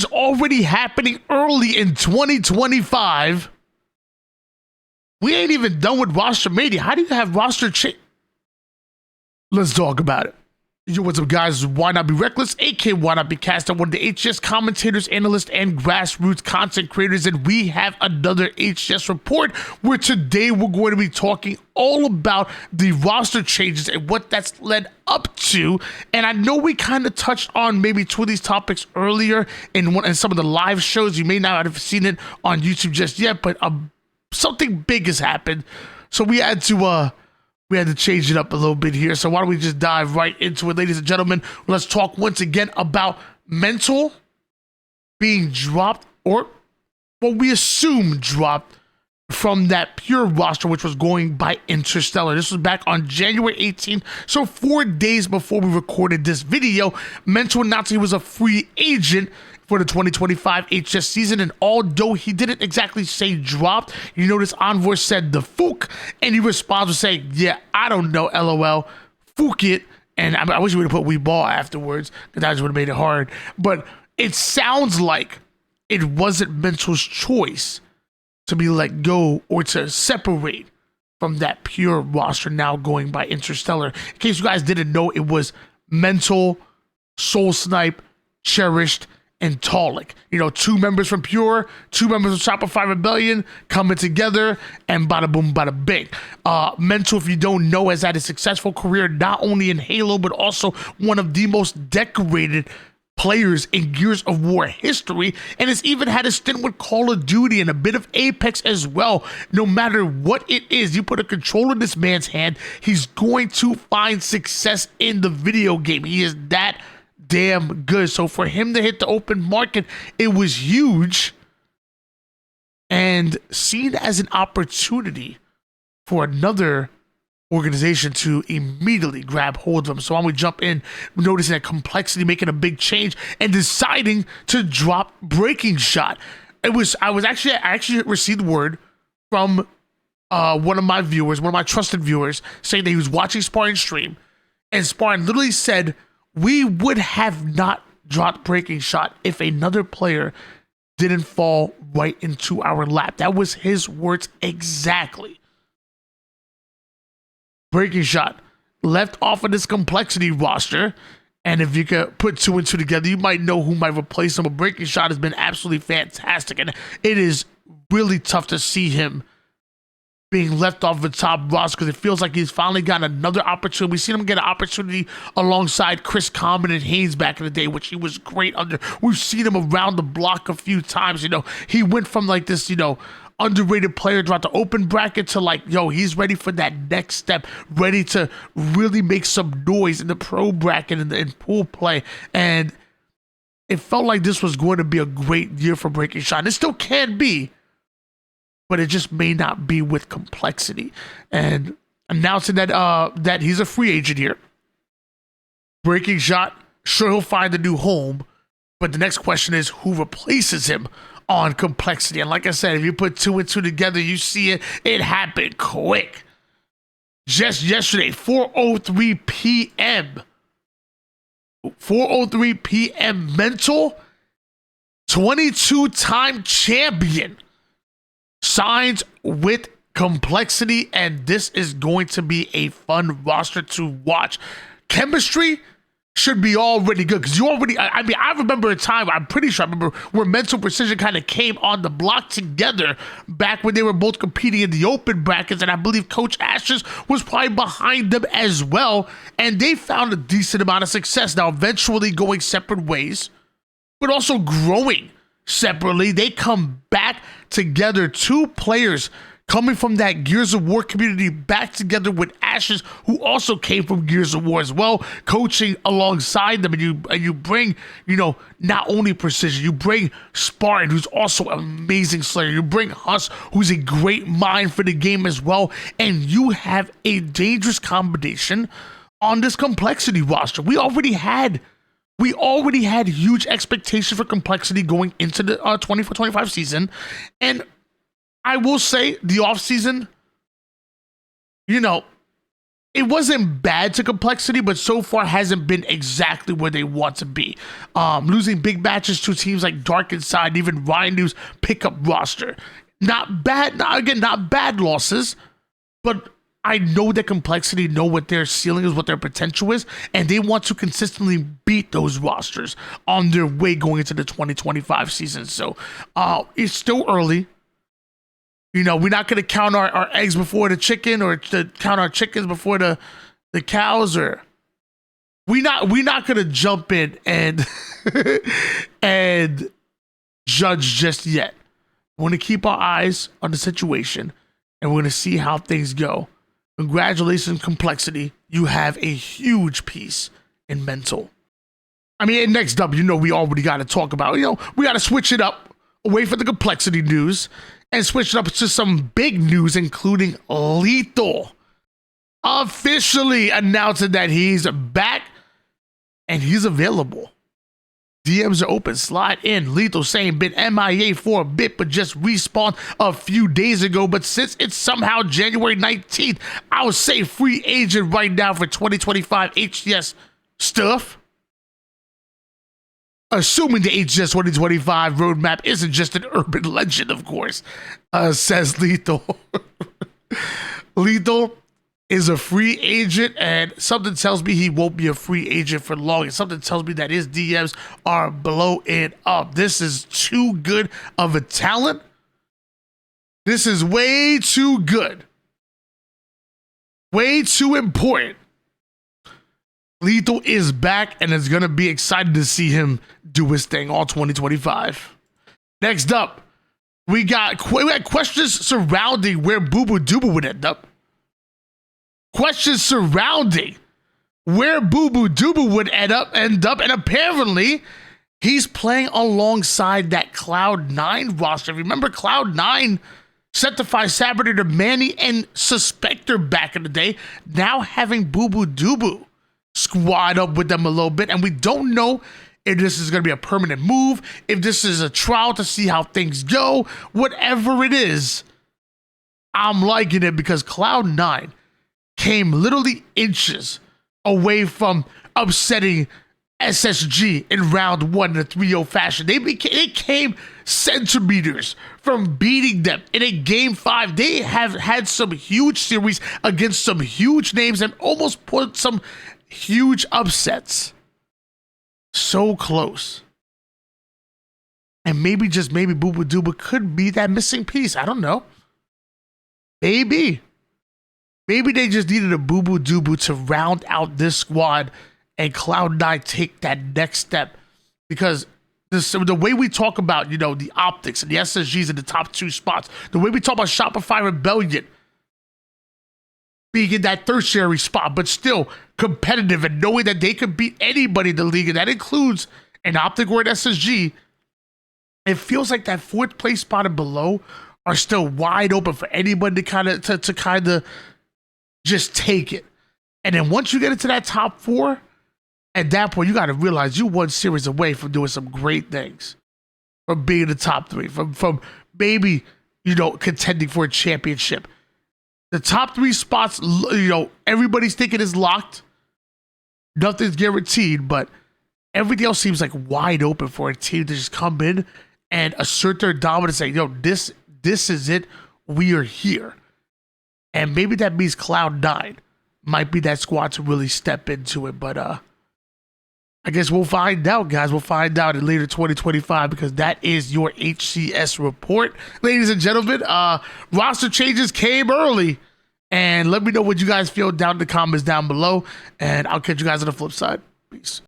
changes already happening early in 2025. We ain't even done with Rosetermania. How do you have roster change? Let's talk about it. Yo, what's up, guys? Why Not Be Reckless, aka Why Not Be Cast, one of the HCS commentators, analysts, and grassroots content creators, and we have another HCS report where today we're going to be talking all about the roster changes and what that's led up to. And I know we kind of touched on maybe two of these topics earlier in some of the live shows. You may not have seen it on YouTube just yet, but something big has happened, so we had to change it up a little bit here. So why don't we just dive right into it, ladies and gentlemen? Let's talk once again about Mental being dropped, or what we assume dropped, from that pure roster, which was going by Interstellar. This was back on January 18th, so 4 days before we recorded this video. Mental announced he was a free agent for the 2025 HCS season, and although he didn't exactly say dropped, you notice Envoy said the Fook, and he responds with saying, yeah, I don't know, LOL, Fook it. And I wish we would have put we ball afterwards, because that just would have made it hard. But it sounds like it wasn't Mental's choice to be let go or to separate from that pure roster now going by Interstellar. In case you guys didn't know, it was Mental, Soul Snipe, Cherished, and Talik. You know, 2 members from Pure, 2 members of Shopify Rebellion coming together, and bada boom, bada bing. Mental, if you don't know, has had a successful career not only in Halo, but also one of the most decorated players in Gears of War history, and has even had a stint with Call of Duty and a bit of Apex as well. No matter what it is, you put a controller in this man's hand, he's going to find success in the video game. He is that damn good. So for him to hit the open market, it was huge and seen as an opportunity for another organization to immediately grab hold of him. So when we jump in, noticing that Complexity making a big change and deciding to drop Breakingshot. I actually received word from one of my trusted viewers, saying that he was watching Spartan stream, and Spartan literally said, we would have not dropped Breakingshot if another player didn't fall right into our lap. That was his words exactly. Breakingshot left off of this Complexity roster, and if you could put 2 and 2 together, you might know who might replace him. But Breakingshot has been absolutely fantastic, and it is really tough to see him being left off the top roster, because it feels like he's finally got another opportunity. We've seen him get an opportunity alongside Chris Common and Haynes back in the day, which he was great under. We've seen him around the block a few times. You know, he went from like this, underrated player throughout the open bracket to like, he's ready for that next step, ready to really make some noise in the pro bracket and in pool play. And it felt like this was going to be a great year for Breakingshot. It still can be, but it just may not be with Complexity. And announcing that he's a free agent here. Breakingshot, sure, he'll find a new home, but the next question is who replaces him on Complexity. And like I said, if you put 2 and 2 together, you see it happened quick. Just yesterday, 4:03 p.m. 4:03 p.m. Mental, 22-time champion, signs with Complexity, and this is going to be a fun roster to watch. Chemistry should be already good, because I remember a time, I'm pretty sure I remember, where Mental Precision kind of came on the block together back when they were both competing in the open brackets, and I believe Coach Ashes was probably behind them as well, and they found a decent amount of success. Now eventually going separate ways, but also growing separately. They come back together, 2 players coming from that Gears of War community back together with Ashes, who also came from Gears of War as well, coaching alongside them. And you bring, not only Precision, you bring Spartan, who's also an amazing slayer. You bring Huss, who's a great mind for the game as well. And you have a dangerous combination on this Complexity roster. We already had huge expectations for Complexity going into the 24-25 season. And I will say the offseason, it wasn't bad to complexity, but so far hasn't been exactly where they want to be. Losing big matches to teams like Dark Inside, even Ryan's pickup roster. Not bad, not bad losses, but I know that complexity know what their ceiling is, what their potential is, and they want to consistently beat those rosters on their way going into the 2025 season. So it's still early. You know, we're not going to count our eggs before the chicken, or to count our chickens before the cows, or we're not going to jump in and and judge just yet. We're going to keep our eyes on the situation, and we're going to see how things go. Congratulations, complexity. You have a huge piece in mental. I mean, and next up, we already got to talk about, we got to switch it up away from the complexity news and switch it up to some big news, including Lethal officially announcing that he's back and he's available. DMs are open, slide in. Lethal saying been MIA for a bit, but just respawned a few days ago. But since it's somehow January 19th, I would say free agent right now for 2025 HCS stuff. Assuming the HCS 2025 roadmap isn't just an urban legend, of course, says Lethal. Lethal is a free agent, and something tells me he won't be a free agent for long. And something tells me that his DMs are blowing up. This is too good of a talent. This is way too good. Way too important. Lethal is back, and it's going to be excited to see him do his thing all 2025. Next up, we got questions surrounding where Boo Boo Doobu would end up. Questions surrounding where Boo Boo Doobu would end up, and apparently he's playing alongside that Cloud9 roster. Remember Cloud9 Sanctify Saboteur, Manny, and Suspector back in the day, now having Boo Boo Doobu squad up with them a little bit, and we don't know if this is going to be a permanent move, if this is a trial to see how things go. Whatever it is, I'm liking it, because Cloud9 came literally inches away from upsetting SSG in round 1 in a 3-0 fashion. It came centimeters from beating them in a game 5. They have had some huge series against some huge names and almost put some huge upsets. So close. And maybe, just maybe, Boo Boo Doobu could be that missing piece. I don't know. Maybe they just needed a Boo Boo Doobu to round out this squad and Cloud9 take that next step. Because the way we talk about, the optics and the SSGs in the top 2 spots, the way we talk about Shopify Rebellion being in that tertiary spot, but still competitive and knowing that they could beat anybody in the league, and that includes an Optic or an SSG, it feels like that 4th place spot and below are still wide open for anybody to kind of just take it. And then once you get into that top 4, at that point, you got to realize you 1 series away from doing some great things, from being in the top 3, from maybe, contending for a championship. The top 3 spots, everybody's thinking is locked. Nothing's guaranteed, but everything else seems like wide open for a team to just come in and assert their dominance and say, this is it. We are here. And maybe that means Cloud9 might be that squad to really step into it. But I guess we'll find out, guys. We'll find out in later 2025, because that is your HCS report. Ladies and gentlemen, roster changes came early. And let me know what you guys feel down in the comments down below. And I'll catch you guys on the flip side. Peace.